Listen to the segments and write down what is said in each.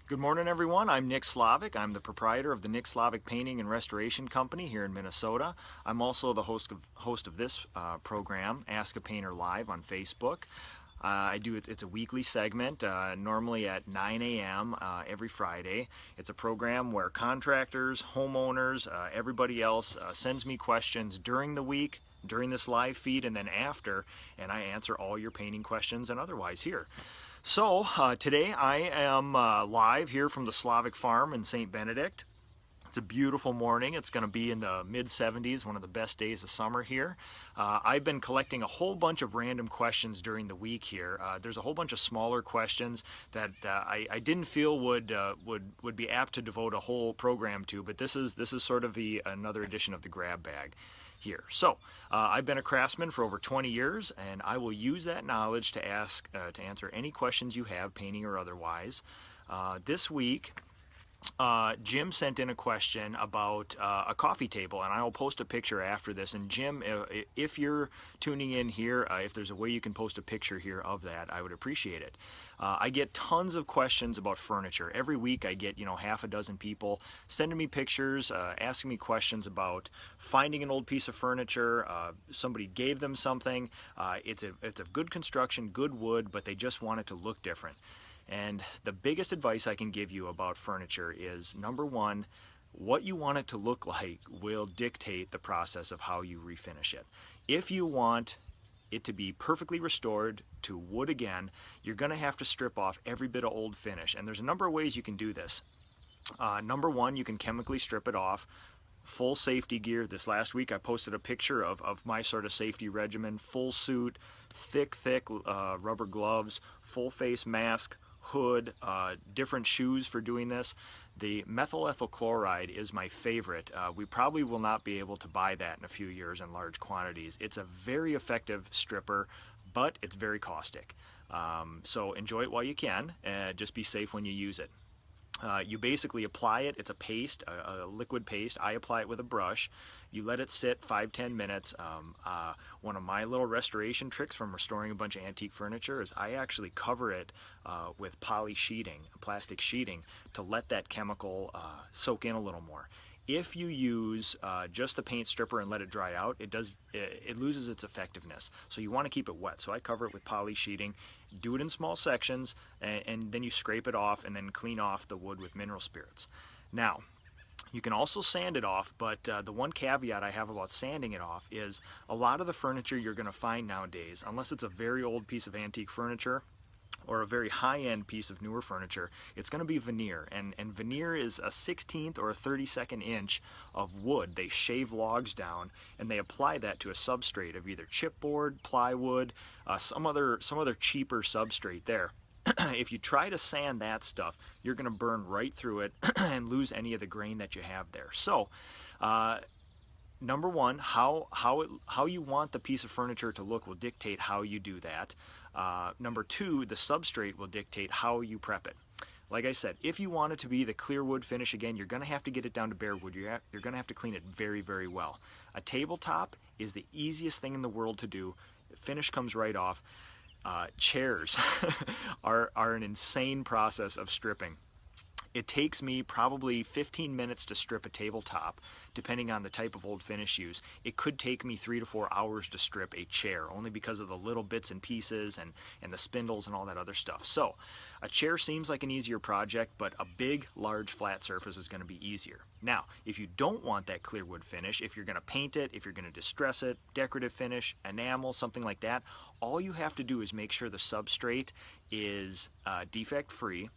Good morning, everyone. I'm Nick Slavic. I'm the proprietor of the Nick Slavic Painting and Restoration Company here in Minnesota. I'm also the host of this program, Ask a Painter Live on Facebook. It's a weekly segment, normally at 9 a.m. Every Friday. It's a program where contractors, homeowners, everybody else sends me questions during the week, during this live feed, and then after, and I answer all your painting questions and otherwise here. So today I am live here from the Slavic Farm in St. Benedict. It's a beautiful morning. It's going to be in the mid 70s, one of the best days of summer here. I've been collecting a whole bunch of random questions during the week here. There's a whole bunch of smaller questions that I didn't feel would be apt to devote a whole program to, but this is sort of another edition of the grab bag here. So I've been a craftsman for over 20 years, and I will use that knowledge to answer any questions you have, painting or otherwise. This week, Jim sent in a question about a coffee table, and I will post a picture after this. And Jim, if you're tuning in here, if there's a way you can post a picture here of that, I would appreciate it. I get tons of questions about furniture. Every week I get, half a dozen people sending me pictures, asking me questions about finding an old piece of furniture. Somebody gave them something. It's a good construction, good wood, but they just want it to look different. And the biggest advice I can give you about furniture is, number one, what you want it to look like will dictate the process of how you refinish it. If you want it to be perfectly restored to wood again, you're going to have to strip off every bit of old finish. And there's a number of ways you can do this. Number one, you can chemically strip it off. Full safety gear. This last week I posted a picture of my sort of safety regimen. Full suit, thick rubber gloves, full face mask, hood, different shoes for doing this. The methyl ethyl chloride is my favorite. We probably will not be able to buy that in a few years in large quantities. It's a very effective stripper, but it's very caustic. So enjoy it while you can. Just be safe when you use it. You basically apply it. It's a paste, a liquid paste. I apply it with a brush. You let it sit 5-10 minutes. One of my little restoration tricks from restoring a bunch of antique furniture is I actually cover it with poly sheeting, plastic sheeting, to let that chemical soak in a little more. If you use just the paint stripper and let it dry out, it loses its effectiveness. So you want to keep it wet. So I cover it with poly sheeting, do it in small sections, and then you scrape it off and then clean off the wood with mineral spirits. Now, you can also sand it off, but the one caveat I have about sanding it off is a lot of the furniture you're going to find nowadays, unless it's a very old piece of antique furniture or a very high-end piece of newer furniture, it's going to be veneer, and veneer is a 16th or a 32nd inch of wood. They shave logs down and they apply that to a substrate of either chipboard, plywood, some other cheaper substrate there. If you try to sand that stuff, you're going to burn right through it and lose any of the grain that you have there. So number one, how you want the piece of furniture to look will dictate how you do that. Number two, the substrate will dictate how you prep it. Like I said, if you want it to be the clear wood finish again, you're going to have to get it down to bare wood. You're going to have to clean it very, very well. A tabletop is the easiest thing in the world to do. The finish comes right off. Chairs are an insane process of stripping. It takes me probably 15 minutes to strip a tabletop, depending on the type of old finish used. It could take me 3 to 4 hours to strip a chair, only because of the little bits and pieces and the spindles and all that other stuff. So a chair seems like an easier project, but a big, large, flat surface is going to be easier. Now, if you don't want that clear wood finish, if you're going to paint it, if you're going to distress it, decorative finish, enamel, something like that, all you have to do is make sure the substrate is defect-free,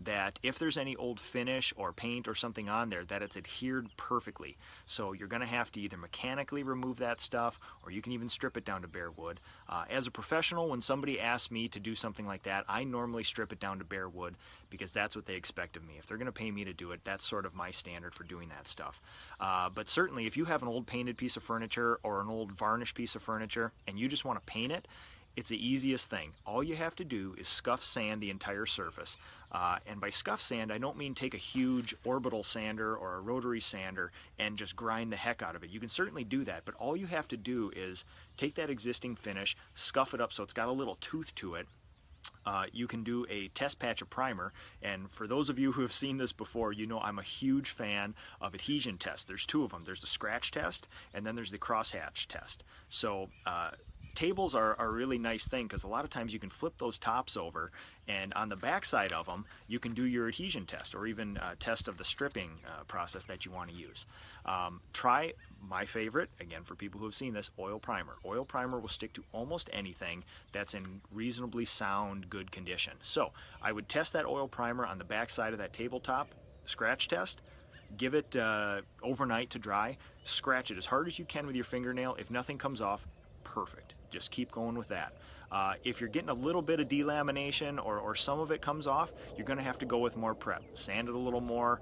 that if there's any old finish or paint or something on there, that it's adhered perfectly. So you're going to have to either mechanically remove that stuff, or you can even strip it down to bare wood. As a professional, when somebody asks me to do something like that, I normally strip it down to bare wood because that's what they expect of me. If they're going to pay me to do it, that's sort of my standard for doing that stuff. But certainly, if you have an old painted piece of furniture or an old varnished piece of furniture and you just want to paint it, it's the easiest thing. All you have to do is scuff sand the entire surface. And by scuff sand, I don't mean take a huge orbital sander or a rotary sander and just grind the heck out of it. You can certainly do that, but all you have to do is take that existing finish, scuff it up so it's got a little tooth to it, You can do a test patch of primer, and for those of you who have seen this before, you know I'm a huge fan of adhesion tests. There's two of them. There's the scratch test, and then there's the crosshatch test. So tables are a really nice thing because a lot of times you can flip those tops over, and on the back side of them you can do your adhesion test, or even test of the stripping process that you want to use. Try my favorite, again for people who have seen this, oil primer. Oil primer will stick to almost anything that's in reasonably sound, good condition. So I would test that oil primer on the back side of that tabletop, scratch test, give it overnight to dry, scratch it as hard as you can with your fingernail. If nothing comes off, perfect. Just keep going with that. If you're getting a little bit of delamination or some of it comes off, you're going to have to go with more prep. Sand it a little more,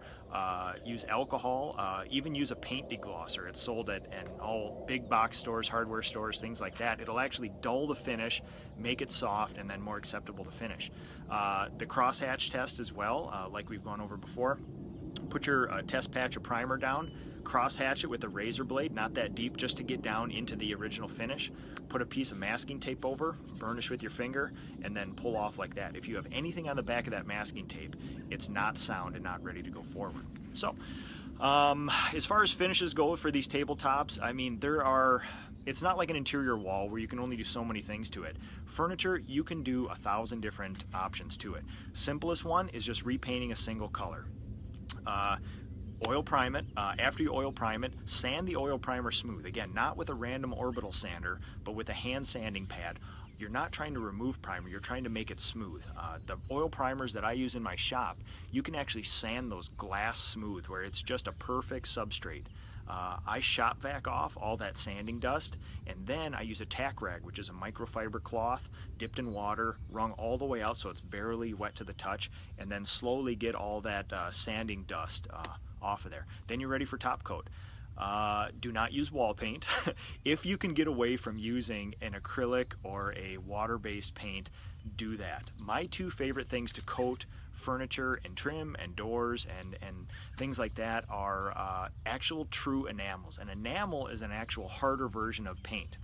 use alcohol, even use a paint deglosser. It's sold at all big box stores, hardware stores, things like that. It'll actually dull the finish, make it soft, and then more acceptable to finish. The crosshatch test as well, like we've gone over before. Put your test patch of primer down, crosshatch it with a razor blade, not that deep, just to get down into the original finish. Put a piece of masking tape over, burnish with your finger, and then pull off like that. If you have anything on the back of that masking tape, it's not sound and not ready to go forward. So, as far as finishes go for these tabletops, I mean, it's not like an interior wall where you can only do so many things to it. Furniture, you can do 1,000 different options to it. Simplest one is just repainting a single color. Oil prime it. After you oil prime it, sand the oil primer smooth. Again, not with a random orbital sander, but with a hand sanding pad. You're not trying to remove primer, you're trying to make it smooth. The oil primers that I use in my shop, you can actually sand those glass smooth where it's just a perfect substrate. I shop vac off all that sanding dust, and then I use a tack rag, which is a microfiber cloth dipped in water, wrung all the way out so it's barely wet to the touch, and then slowly get all that sanding dust off of there. Then you're ready for top coat. Do not use wall paint. If you can get away from using an acrylic or a water-based paint, do that. My two favorite things to coat furniture and trim and doors and things like that are actual true enamels. An enamel is an actual harder version of paint.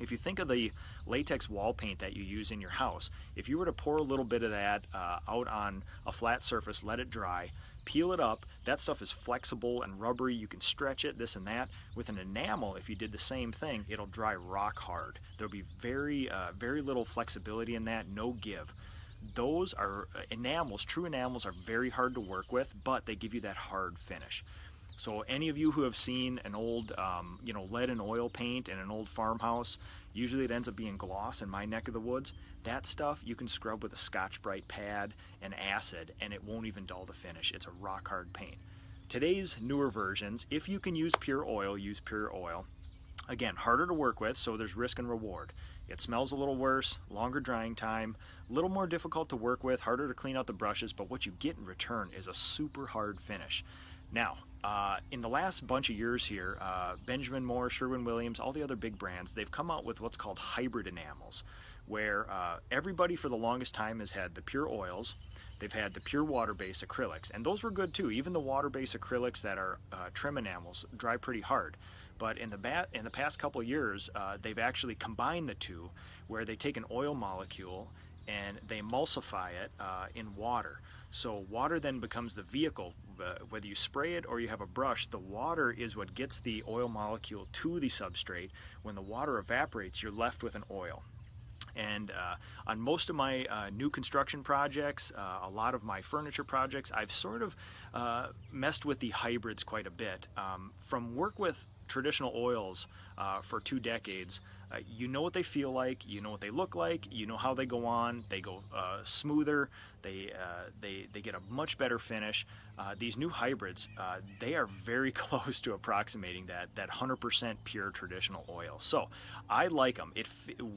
If you think of the latex wall paint that you use in your house, if you were to pour a little bit of that out on a flat surface, let it dry, peel it up, that stuff is flexible and rubbery, you can stretch it, this and that. With an enamel, if you did the same thing, it'll dry rock hard. There'll be very little flexibility in that, no give. Those are enamels. True enamels are very hard to work with, but they give you that hard finish. So any of you who have seen an old lead and oil paint in an old farmhouse, usually it ends up being gloss in my neck of the woods. That stuff you can scrub with a Scotch-Brite pad and acid, and it won't even dull the finish. It's a rock hard paint. Today's newer versions, if you can use pure oil, use pure oil. Again, harder to work with, so there's risk and reward. It smells a little worse, longer drying time, a little more difficult to work with, harder to clean out the brushes, but what you get in return is a super hard finish. Now, in the last bunch of years here, Benjamin Moore, Sherwin-Williams, all the other big brands, they've come out with what's called hybrid enamels, where everybody for the longest time has had the pure oils, they've had the pure water-based acrylics, and those were good too. Even the water-based acrylics that are trim enamels dry pretty hard. But in the past couple of years, they've actually combined the two, where they take an oil molecule and they emulsify it in water. So water then becomes the vehicle. Whether you spray it or you have a brush, the water is what gets the oil molecule to the substrate. When the water evaporates, you're left with an oil. And on most of my new construction projects, a lot of my furniture projects, I've sort of messed with the hybrids quite a bit. From work with traditional oils for 2 decades, you know what they feel like, you know what they look like, you know how they go on. They go smoother, they get a much better finish. These new hybrids, they are very close to approximating that 100% pure traditional oil. So I like them.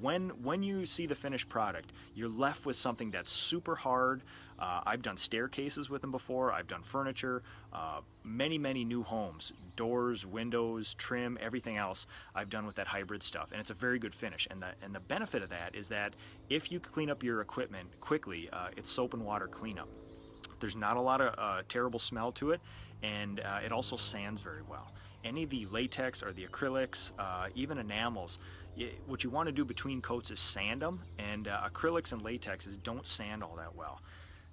When you see the finished product, you're left with something that's super hard. I've done staircases with them before. I've done furniture, many new homes, doors, windows, trim, everything else I've done with that hybrid stuff, and it's a very good finish. And the benefit of that is that if you clean up your equipment quickly, it's soap and water cleanup. There's not a lot of terrible smell to it, and it also sands very well. any of the latex or the acrylics, even enamels, what you want to do between coats is sand them, and acrylics and latexes don't sand all that well.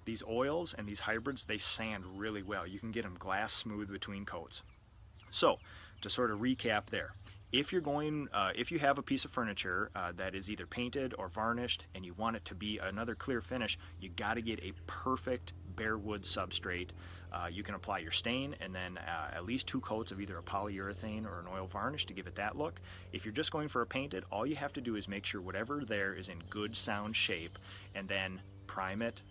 These oils and these hybrids, they sand really well. You can get them glass smooth between coats. So, to sort of recap there, if you have a piece of furniture that is either painted or varnished and you want it to be another clear finish, you got to get a perfect bare wood substrate. You can apply your stain and then at least 2 coats of either a polyurethane or an oil varnish to give it that look. If you're just going for a painted, all you have to do is make sure whatever there is in good sound shape, and then prime it,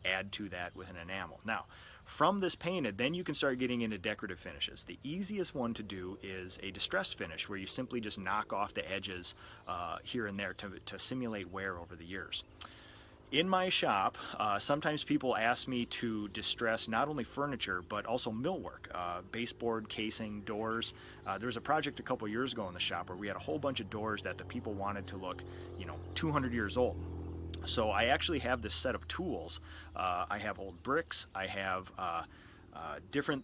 add to that with an enamel. Now, from this painted, then you can start getting into decorative finishes. The easiest one to do is a distressed finish, where you simply just knock off the edges here and there to simulate wear over the years. In my shop, sometimes people ask me to distress not only furniture but also millwork, baseboard, casing, doors. There was a project a couple years ago in the shop where we had a whole bunch of doors that the people wanted to look, 200 years old. So I actually have this set of tools. I have old bricks, I have different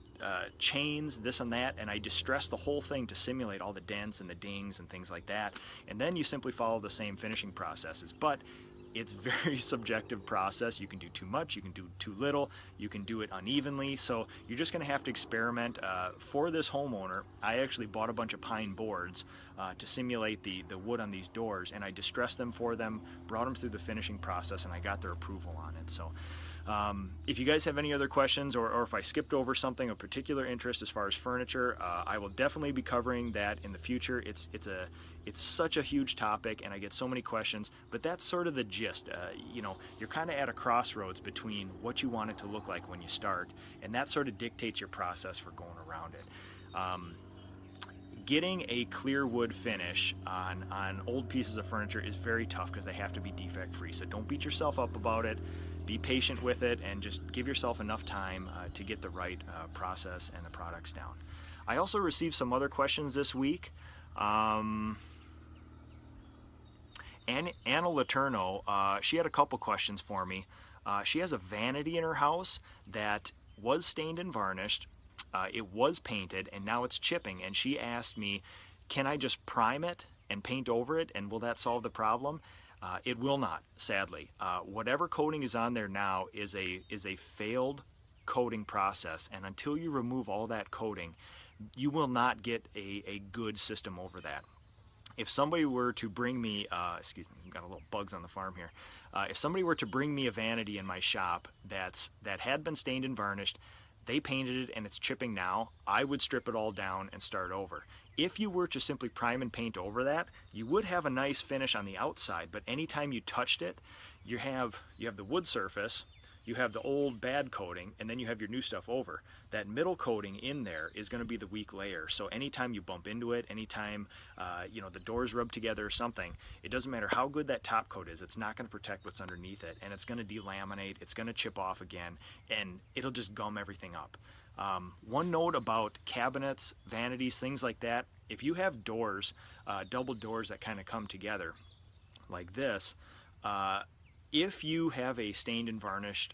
chains, this and that, and I distress the whole thing to simulate all the dents and the dings and things like that. And then you simply follow the same finishing processes. But it's very subjective process. You can do too much, you can do too little, you can do it unevenly. So you're just going to have to experiment. For this homeowner, I actually bought a bunch of pine boards to simulate the wood on these doors, and I distressed them for them, brought them through the finishing process, and I got their approval on it. So if you guys have any other questions, or if I skipped over something of particular interest as far as furniture, I will definitely be covering that in the future. It's such a huge topic, and I get so many questions, but that's sort of the gist. You're kind of at a crossroads between what you want it to look like when you start, and that sort of dictates your process for going around it. Getting a clear wood finish on old pieces of furniture is very tough because they have to be defect free. So don't beat yourself up about it. Be patient with it and just give yourself enough time to get the right process and the products down. I also received some other questions this week. Anna Laterno, she had a couple questions for me. She has a vanity in her house that was stained and varnished. It was painted and now it's chipping, and she asked me, can I just prime it and paint over it, and will that solve the problem? It will not, sadly. Whatever coating is on there now is a failed coating process, and until you remove all that coating, you will not get a good system over that. If somebody were to bring me, excuse me, I've got a little bugs on the farm here. If somebody were to bring me a vanity in my shop that had been stained and varnished, they painted it and it's chipping now, I would strip it all down and start over. If you were to simply prime and paint over that, you would have a nice finish on the outside, but anytime you touched it, you have the wood surface, you have the old bad coating, and then you have your new stuff over. That middle coating in there is going to be the weak layer. So anytime you bump into it, anytime the doors rub together or something, it doesn't matter how good that top coat is, it's not going to protect what's underneath it, and it's going to delaminate, it's going to chip off again, and it'll just gum everything up. One note about cabinets, vanities, things like that: if you have doors, double doors that kind of come together like this, if you have a stained and varnished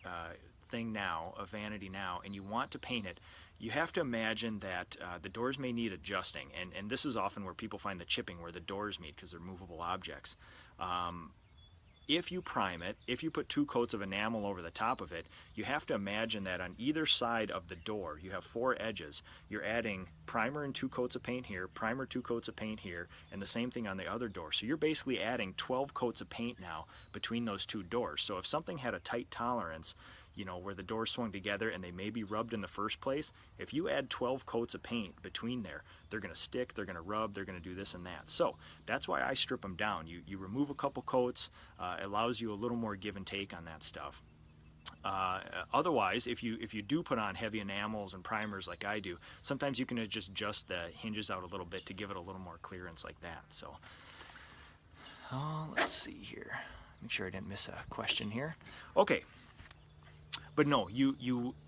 thing now, a vanity now, and you want to paint it, you have to imagine that the doors may need adjusting, and this is often where people find the chipping where the doors meet because they're movable objects. If you prime it, if you put 2 coats of enamel over the top of it, you have to imagine that on either side of the door, you have 4 edges. You're adding primer and 2 coats of paint here, primer, 2 coats of paint here, and the same thing on the other door. So you're basically adding 12 coats of paint now between those 2 doors. So if something had a tight tolerance, where the doors swung together and they may be rubbed in the first place, if you add 12 coats of paint between there, they're going to stick, they're going to rub, they're going to do this and that. So that's why I strip them down. You remove a couple coats, allows you a little more give and take on that stuff. Otherwise, if you do put on heavy enamels and primers like I do, sometimes you can just adjust the hinges out a little bit to give it a little more clearance like that. So let's see here. Make sure I didn't miss a question here. Okay. But no,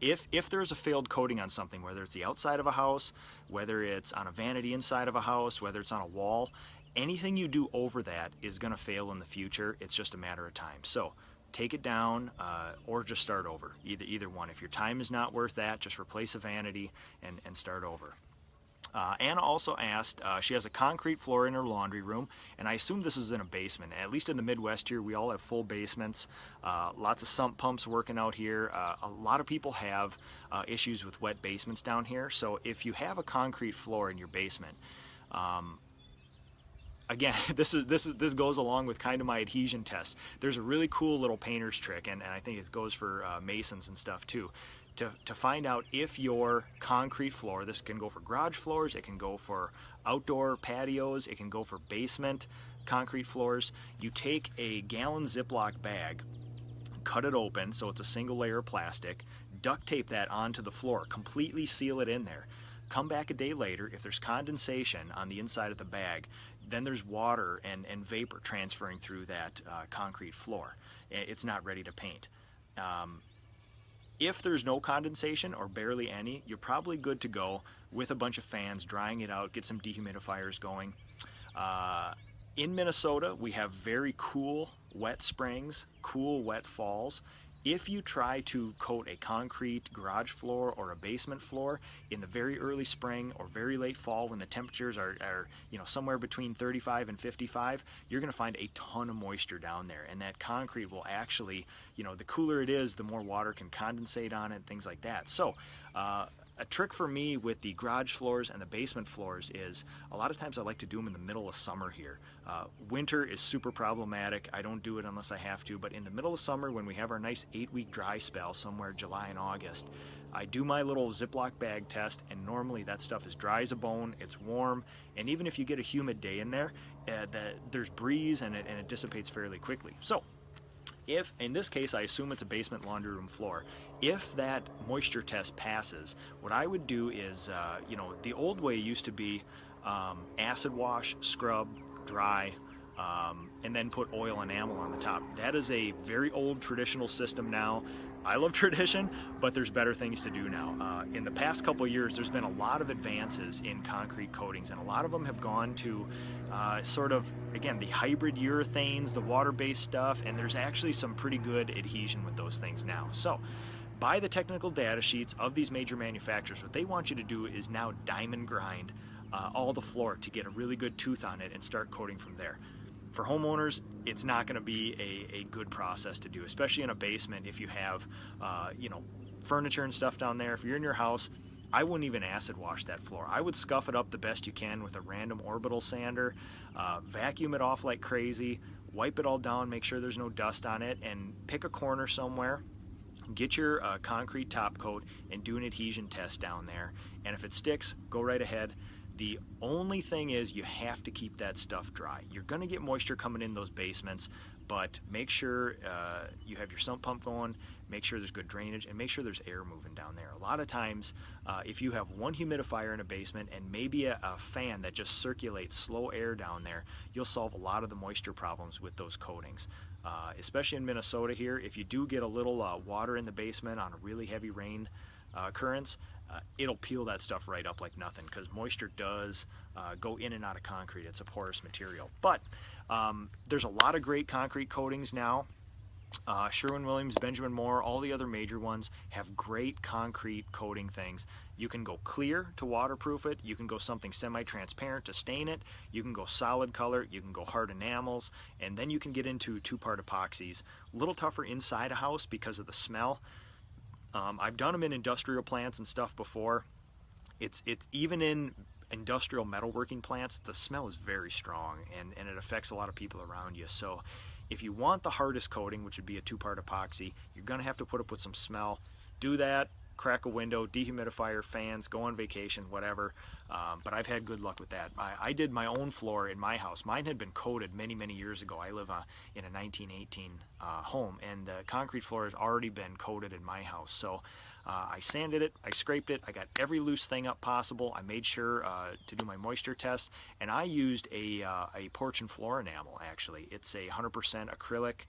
if there's a failed coating on something, whether it's the outside of a house, whether it's on a vanity inside of a house, whether it's on a wall, anything you do over that is going to fail in the future. It's just a matter of time. So take it down or just start over, either one. If your time is not worth that, just replace a vanity and start over. Anna also asked, she has a concrete floor in her laundry room, and I assume this is in a basement. At least in the Midwest here, we all have full basements. Lots of sump pumps working out here. A lot of people have issues with wet basements down here. So if you have a concrete floor in your basement, again, this goes along with kind of my adhesion test. There's a really cool little painter's trick, and I think it goes for masons and stuff too. To find out if your concrete floor, this can go for garage floors, it can go for outdoor patios, it can go for basement concrete floors. You take a gallon Ziploc bag, cut it open so it's a single layer of plastic, duct tape that onto the floor, completely seal it in there. Come back a day later, if there's condensation on the inside of the bag, then there's water and vapor transferring through that concrete floor. It's not ready to paint. If there's no condensation or barely any, you're probably good to go with a bunch of fans, drying it out, get some dehumidifiers going. In Minnesota, we have very cool wet springs, cool wet falls. If you try to coat a concrete garage floor or a basement floor in the very early spring or very late fall when the temperatures are somewhere between 35 and 55, you're going to find a ton of moisture down there, and that concrete will actually, the cooler it is, the more water can condensate on it, things like that. So a trick for me with the garage floors and the basement floors is a lot of times I like to do them in the middle of summer here. Winter is super problematic. I don't do it unless I have to, but in the middle of summer when we have our nice 8-week dry spell somewhere July and August, I do my little Ziploc bag test, and normally that stuff is dry as a bone, it's warm, and even if you get a humid day in there, there's breeze and it dissipates fairly quickly. So if, in this case, I assume it's a basement laundry room floor, if that moisture test passes, what I would do is, the old way used to be acid wash, scrub, dry, and then put oil enamel on the top. That is a very old traditional system now. I love tradition, but there's better things to do now. In the past couple of years, there's been a lot of advances in concrete coatings, and a lot of them have gone to sort of, again, the hybrid urethanes, the water-based stuff, and there's actually some pretty good adhesion with those things now. So, by the technical data sheets of these major manufacturers, what they want you to do is now diamond grind all the floor to get a really good tooth on it and start coating from there. For homeowners, it's not going to be a good process to do, especially in a basement if you have, furniture and stuff down there. If you're in your house, I wouldn't even acid wash that floor. I would scuff it up the best you can with a random orbital sander, vacuum it off like crazy, wipe it all down, make sure there's no dust on it, and pick a corner somewhere. Get your concrete top coat and do an adhesion test down there. And if it sticks, go right ahead. The only thing is you have to keep that stuff dry. You're going to get moisture coming in those basements, but make sure you have your sump pump going, make sure there's good drainage, and make sure there's air moving down there. A lot of times, if you have one humidifier in a basement and maybe a fan that just circulates slow air down there, you'll solve a lot of the moisture problems with those coatings. Especially in Minnesota here, if you do get a little water in the basement on a really heavy rain occurrence, it'll peel that stuff right up like nothing, because moisture does go in and out of concrete. It's a porous material. But there's a lot of great concrete coatings now. Sherwin-Williams, Benjamin Moore, all the other major ones have great concrete coating things. You can go clear to waterproof it. You can go something semi-transparent to stain it. You can go solid color. You can go hard enamels. And then you can get into two-part epoxies. A little tougher inside a house because of the smell. I've done them in industrial plants and stuff before. It's even in industrial metalworking plants, the smell is very strong, and it affects a lot of people around you. So if you want the hardest coating, which would be a two-part epoxy, you're going to have to put up with some smell. Do that, crack a window, dehumidifier, fans, go on vacation, whatever. But I've had good luck with that. I did my own floor in my house. Mine had been coated many, many years ago. I live in a 1918 home, and the concrete floor has already been coated in my house. So I sanded it, I scraped it, I got every loose thing up possible. I made sure to do my moisture test, and I used a porch and floor enamel, actually. It's a 100% acrylic,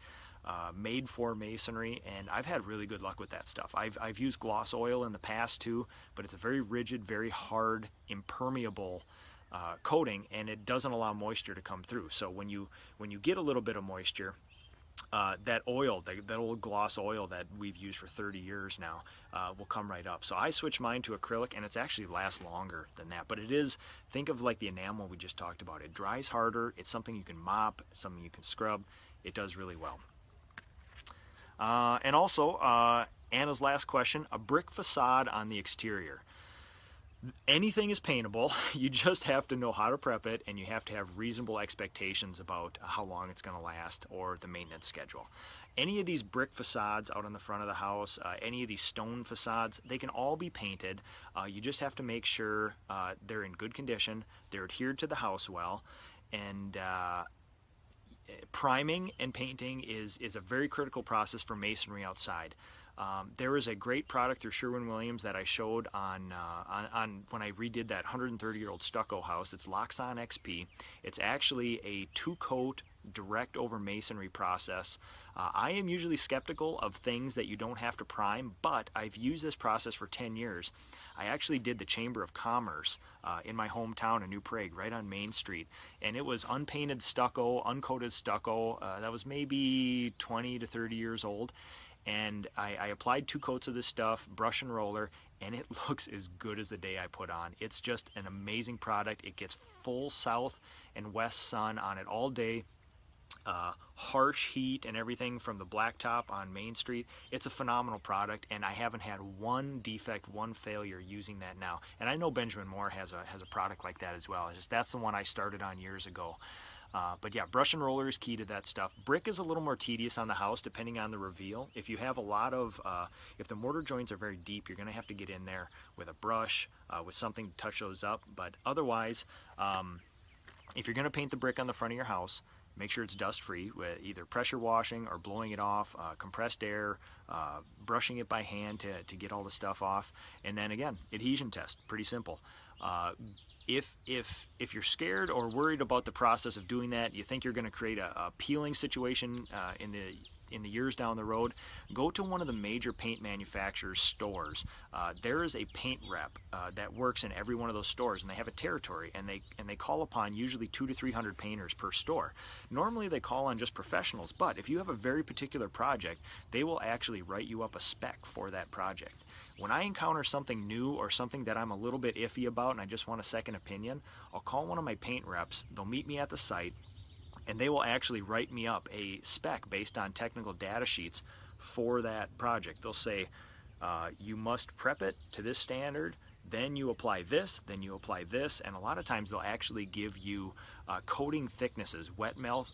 made for masonry, and I've had really good luck with that stuff. I've used gloss oil in the past too, but it's a very rigid, very hard, impermeable coating, and it doesn't allow moisture to come through. So when you get a little bit of moisture, that oil, that old gloss oil that we've used for 30 years now, will come right up. So I switch mine to acrylic, and it's actually lasts longer than that. But it is, think of like the enamel we just talked about. It dries harder. It's something you can mop, something you can scrub. It does really well. And also, Anna's last question, a brick facade on the exterior. Anything is paintable. You just have to know how to prep it, and you have to have reasonable expectations about how long it's going to last or the maintenance schedule. Any of these brick facades out on the front of the house, any of these stone facades, they can all be painted. You just have to make sure they're in good condition, they're adhered to the house well, and priming and painting is a very critical process for masonry outside. There is a great product through Sherwin-Williams that I showed on when I redid that 130-year-old stucco house. It's Loxon XP. It's actually a 2-coat direct over masonry process. I am usually skeptical of things that you don't have to prime, but I've used this process for 10 years. I actually did the Chamber of Commerce in my hometown of New Prague, right on Main Street, and it was unpainted stucco, uncoated stucco. That was maybe 20 to 30 years old. And I applied 2 coats of this stuff, brush and roller, and it looks as good as the day I put on. It's just an amazing product. It gets full south and west sun on it all day. Harsh heat and everything from the blacktop on Main Street. It's a phenomenal product, and I haven't had one defect, one failure using that now. And I know Benjamin Moore has a product like that as well. It's just, that's the one I started on years ago. But yeah, brush and roller is key to that stuff. Brick is a little more tedious on the house depending on the reveal. If you have a lot of, if the mortar joints are very deep, you're going to have to get in there with a brush, with something to touch those up. But otherwise, if you're going to paint the brick on the front of your house, make sure it's dust free with either pressure washing or blowing it off, compressed air, brushing it by hand to get all the stuff off. And then again, adhesion test, pretty simple. If you're scared or worried about the process of doing that, you think you're going to create a peeling situation in the years down the road, go to one of the major paint manufacturers' stores. There is a paint rep that works in every one of those stores, and they have a territory, and they call upon usually 200 to 300 painters per store. Normally they call on just professionals, but if you have a very particular project, they will actually write you up a spec for that project. When I encounter something new or something that I'm a little bit iffy about and I just want a second opinion, I'll call one of my paint reps. They'll meet me at the site, and they will actually write me up a spec based on technical data sheets for that project. They'll say, you must prep it to this standard, then you apply this, then you apply this, and a lot of times they'll actually give you coating thicknesses, wet mill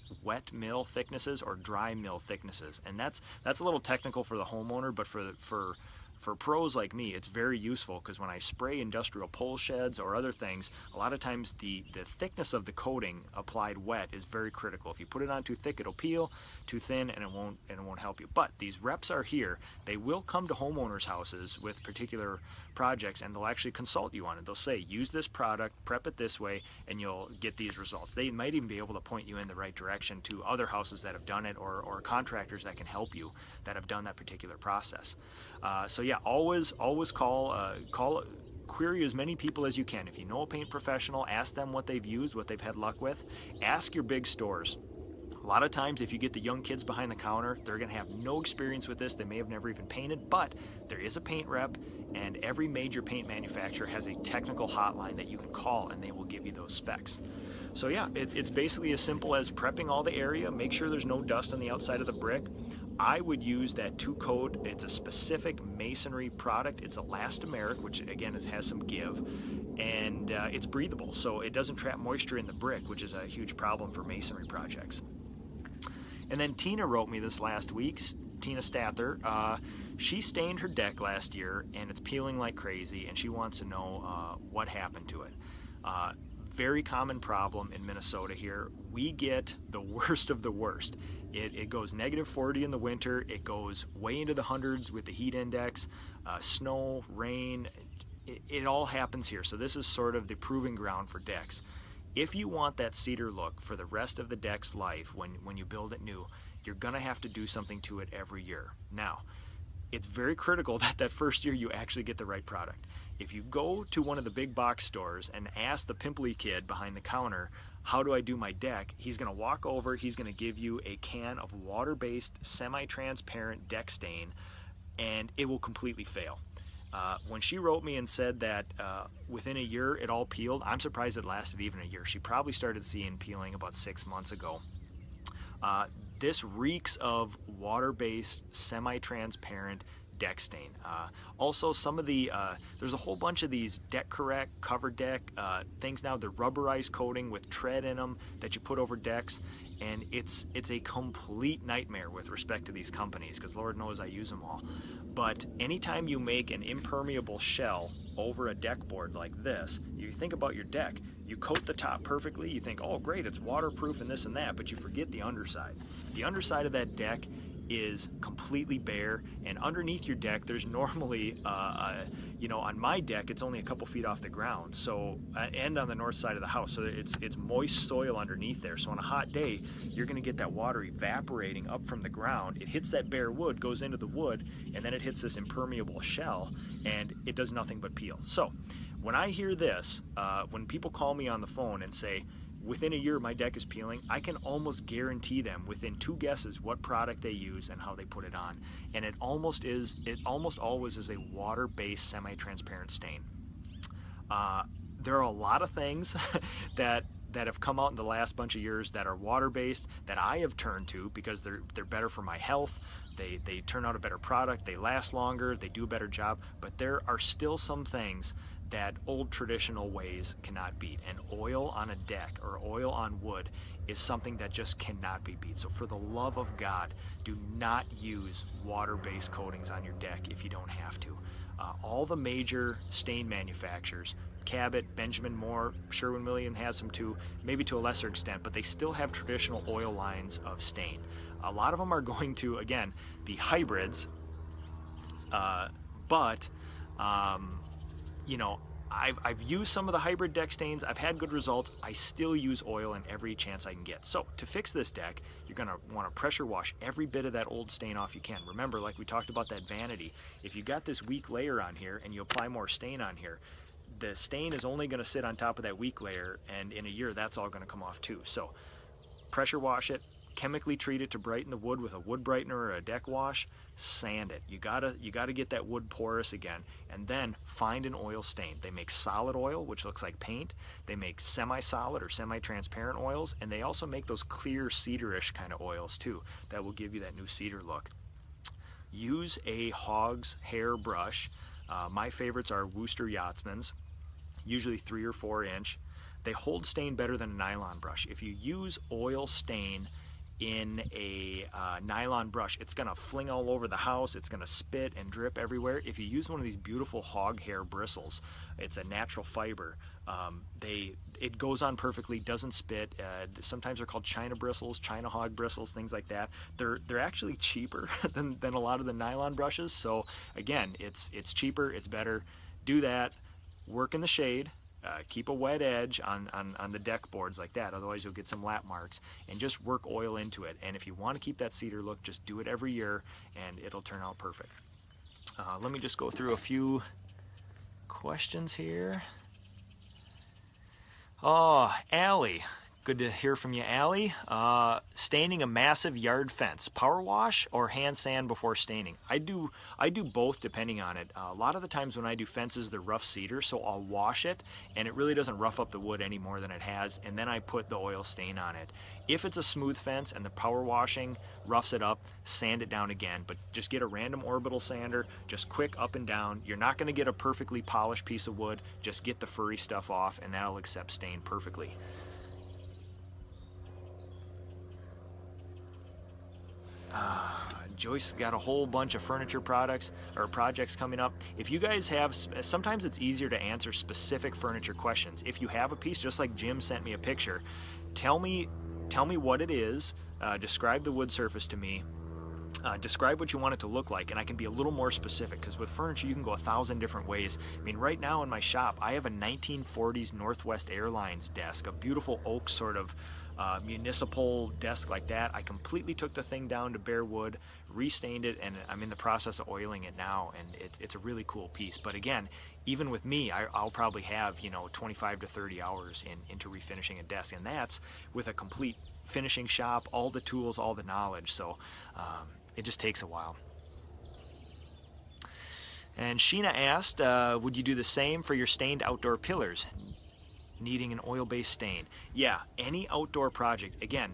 thicknesses or dry mill thicknesses. And that's a little technical for the homeowner, but for pros like me, it's very useful, because when I spray industrial pole sheds or other things, a lot of times the thickness of the coating applied wet is very critical. If you put it on too thick, it'll peel. Too thin, and it won't help you. But these reps are here. They will come to homeowners' houses with particular projects, and they'll actually consult you on it. They'll say, use this product, prep it this way, and you'll get these results. They might even be able to point you in the right direction to other houses that have done it, or contractors that can help you that have done that particular process. So yeah, always query as many people as you can. If you know a paint professional, ask them what they've used, what they've had luck with. Ask your big stores. A lot of times, if you get the young kids behind the counter, they're going to have no experience with this. They may have never even painted, but there is a paint rep, and every major paint manufacturer has a technical hotline that you can call, and they will give you those specs. So yeah, it's basically as simple as prepping all the area, make sure there's no dust on the outside of the brick. I would use that 2-coat. It's a specific masonry product. It's elastomeric, which again has some give, and it's breathable, so it doesn't trap moisture in the brick, which is a huge problem for masonry projects. And then Tina wrote me this last week, Tina Stather. She stained her deck last year, and it's peeling like crazy, and she wants to know what happened to it. Very common problem in Minnesota here. We get the worst of the worst. It goes -40 in the winter. It goes way into the hundreds with the heat index, snow, rain. It all happens here. So this is sort of the proving ground for decks. If you want that cedar look for the rest of the deck's life when you build it new, you're going to have to do something to it every year. Now, it's very critical that first year you actually get the right product. If you go to one of the big box stores and ask the pimply kid behind the counter how do I do my deck? He's going to walk over, he's going to give you a can of water-based semi-transparent deck stain, and it will completely fail. When she wrote me and said that within a year it all peeled, I'm surprised it lasted even a year. She probably started seeing peeling about 6 months ago. This reeks of water-based semi-transparent deck stain. Also, some of the there's a whole bunch of these Deck Correct cover deck things now. They're rubberized coating with tread in them that you put over decks, and it's a complete nightmare with respect to these companies, because Lord knows I use them all. But anytime you make an impermeable shell over a deck board like this, you think about your deck, you coat the top perfectly, you think, oh great, it's waterproof and this and that, but you forget the underside. The underside of that deck is completely bare, and underneath your deck there's normally you know, on my deck it's only a couple feet off the ground, so and on the north side of the house, so it's moist soil underneath there. So on a hot day you're going to get that water evaporating up from the ground. It hits that bare wood, goes into the wood, and then it hits this impermeable shell, and it does nothing but peel. So when I hear this, when people call me on the phone and say within a year my deck is peeling, I can almost guarantee them within 2 guesses what product they use and how they put it on. And it almost always is a water-based semi-transparent stain. There are a lot of things that have come out in the last bunch of years that are water-based that I have turned to because they're better for my health. They turn out a better product, they last longer, they do a better job, but there are still some things that old traditional ways cannot beat. And oil on a deck or oil on wood is something that just cannot be beat. So for the love of God, do not use water-based coatings on your deck if you don't have to. All the major stain manufacturers, Cabot, Benjamin Moore, Sherwin-Williams has them too, maybe to a lesser extent, but they still have traditional oil lines of stain. A lot of them are going to, again, the hybrids, but you know, I've used some of the hybrid deck stains. I've had good results. I still use oil in every chance I can get. So to fix this deck, you're going to want to pressure wash every bit of that old stain off you can. Remember, like we talked about that vanity, if you got this weak layer on here and you apply more stain on here, the stain is only going to sit on top of that weak layer, and in a year that's all going to come off too. So pressure wash it, chemically treat it to brighten the wood with a wood brightener or a deck wash, sand it. You gotta get that wood porous again, and then find an oil stain. They make solid oil, which looks like paint. They make semi-solid or semi-transparent oils, and they also make those clear cedarish kind of oils too that will give you that new cedar look. Use a hog's hair brush. My favorites are Wooster Yachtsman's, usually 3 or 4 inch. They hold stain better than a nylon brush. If you use oil stain in a nylon brush, it's going to fling all over the house, it's going to spit and drip everywhere. If you use one of these beautiful hog hair bristles, it's a natural fiber, it goes on perfectly, doesn't spit. Sometimes they're called China bristles, China hog bristles, things like that. They're actually cheaper than a lot of the nylon brushes, so again, it's cheaper, it's better. Do that, work in the shade. Keep a wet edge on the deck boards like that, otherwise you'll get some lap marks, and just work oil into it. And if you want to keep that cedar look, just do it every year and it'll turn out perfect. Let me just go through a few questions here. Oh, Allie. Good to hear from you, Allie. Staining a massive yard fence, power wash or hand sand before staining? I do both depending on it. A lot of the times when I do fences, they're rough cedar, so I'll wash it, and it really doesn't rough up the wood any more than it has, and then I put the oil stain on it. If it's a smooth fence and the power washing roughs it up, sand it down again, but just get a random orbital sander, just quick up and down. You're not going to get a perfectly polished piece of wood, just get the furry stuff off, and that'll accept stain perfectly. Joyce got a whole bunch of furniture products or projects coming up. If you guys have, sometimes it's easier to answer specific furniture questions. If you have a piece, just like Jim sent me a picture, tell me what it is, describe the wood surface to me, describe what you want it to look like, and I can be a little more specific, because with furniture you can go 1,000 different ways. I mean, right now in my shop I have a 1940s Northwest Airlines desk, a beautiful oak sort of municipal desk like that. I completely took the thing down to bare wood, restained it, and I'm in the process of oiling it now, and it's a really cool piece. But again, even with me, I'll probably have 25 to 30 hours into refinishing a desk, and that's with a complete finishing shop, all the tools, all the knowledge. So it just takes a while. And Sheena asked, would you do the same for your stained outdoor pillars, needing an oil-based stain? Yeah, any outdoor project, again,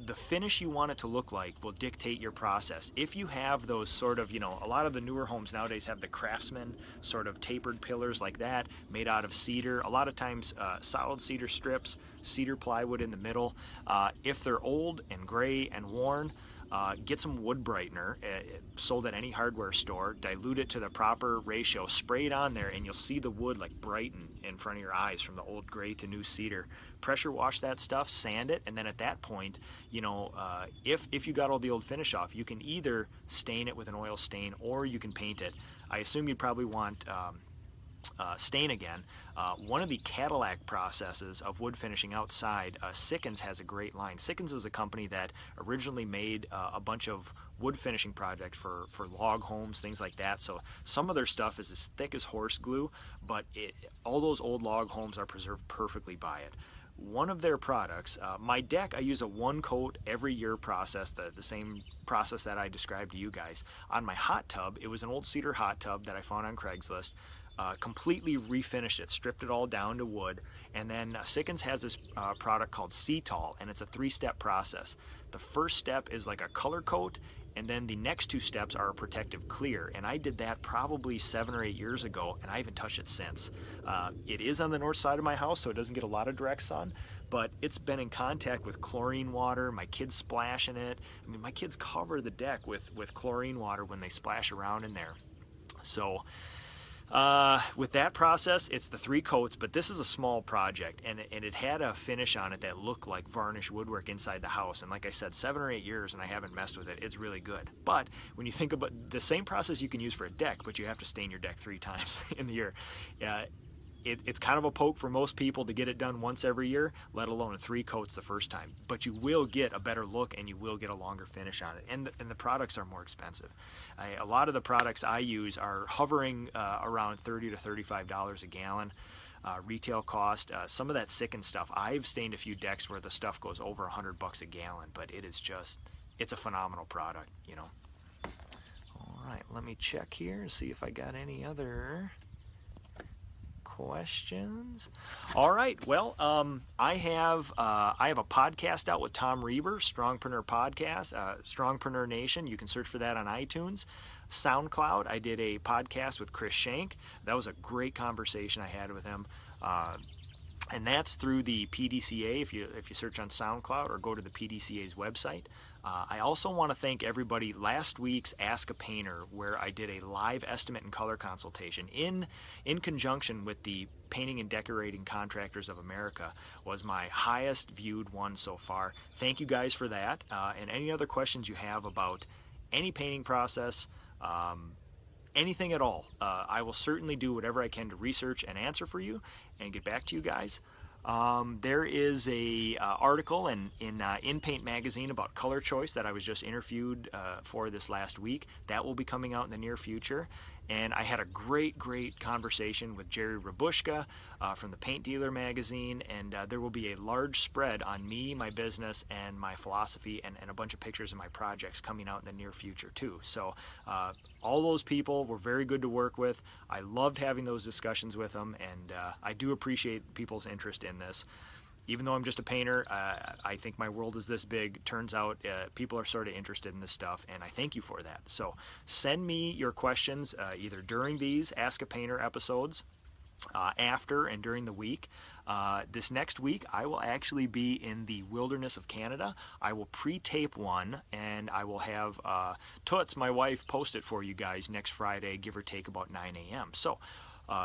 the finish you want it to look like will dictate your process. If you have those sort of, a lot of the newer homes nowadays have the Craftsman sort of tapered pillars like that, made out of cedar. A lot of times solid cedar strips, cedar plywood in the middle. If they're old and gray and worn, get some wood brightener sold at any hardware store, dilute it to the proper ratio, spray it on there, and you'll see the wood like brighten in front of your eyes from the old gray to new cedar. Pressure wash that stuff, sand it, and then at that point, if you got all the old finish off, you can either stain it with an oil stain or you can paint it. I assume you'd probably want stain again. One of the Cadillac processes of wood finishing outside, Sikkens has a great line. Sikkens is a company that originally made a bunch of wood finishing projects for log homes, things like that. So some of their stuff is as thick as horse glue, but all those old log homes are preserved perfectly by it. One of their products, my deck, I use a one coat every year process, the same process that I described to you guys. On my hot tub, it was an old cedar hot tub that I found on Craigslist. Completely refinished it, stripped it all down to wood, and then Sikkens has this product called C-Tol, and it's a 3-step process. The first step is like a color coat, and then the next 2 steps are a protective clear, and I did that probably 7 or 8 years ago, and I haven't touched it since. It is on the north side of my house, so it doesn't get a lot of direct sun, but it's been in contact with chlorine water. My kids splash in it. I mean, my kids cover the deck with chlorine water when they splash around in there. So with that process, it's the 3 coats, but this is a small project, and it had a finish on it that looked like varnished woodwork inside the house. And like I said, 7 or 8 years, and I haven't messed with it. It's really good. But when you think about the same process you can use for a deck, but you have to stain your deck 3 times in the year. It's kind of a poke for most people to get it done once every year, let alone 3 coats the first time. But you will get a better look, and you will get a longer finish on it. And the products are more expensive. A lot of the products I use are hovering around $30 to $35 a gallon. Retail cost. Some of that Sikkens stuff, I've stained a few decks where the stuff goes over $100 a gallon, but it's a phenomenal product, All right, let me check here and see if I got any other questions. All right, well, I have a podcast out with Tom Reber, Strongpreneur Podcast, Strongpreneur Nation. You can search for that on iTunes. SoundCloud, I did a podcast with Chris Shank. That was a great conversation I had with him. And that's through the PDCA if you search on SoundCloud or go to the PDCA's website. I also want to thank everybody. Last week's Ask a Painter, where I did a live estimate and color consultation in conjunction with the Painting and Decorating Contractors of America, was my highest viewed one so far. Thank you guys for that. And any other questions you have about any painting process, anything at all, I will certainly do whatever I can to research and answer for you and get back to you guys. There is a article in Paint magazine about color choice that I was just interviewed for this last week. That will be coming out in the near future. And I had a great conversation with Jerry Rabushka from the Paint Dealer magazine, and there will be a large spread on me, my business, and my philosophy, and a bunch of pictures of my projects coming out in the near future too. So all those people were very good to work with. I loved having those discussions with them, and I do appreciate people's interest in this. Even though I'm just a painter, I think my world is this big. Turns out people are sort of interested in this stuff, and I thank you for that. So send me your questions either during these Ask a Painter episodes, after and during the week. This next week, I will actually be in the wilderness of Canada. I will pre-tape one, and I will have Toots, my wife, post it for you guys next Friday, give or take about 9 a.m. So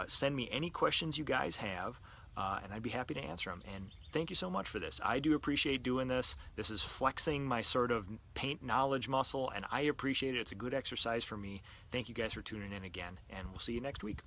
send me any questions you guys have, and I'd be happy to answer them. And thank you so much for this. I do appreciate doing this. This is flexing my sort of paint knowledge muscle, and I appreciate it. It's a good exercise for me. Thank you guys for tuning in again, and we'll see you next week.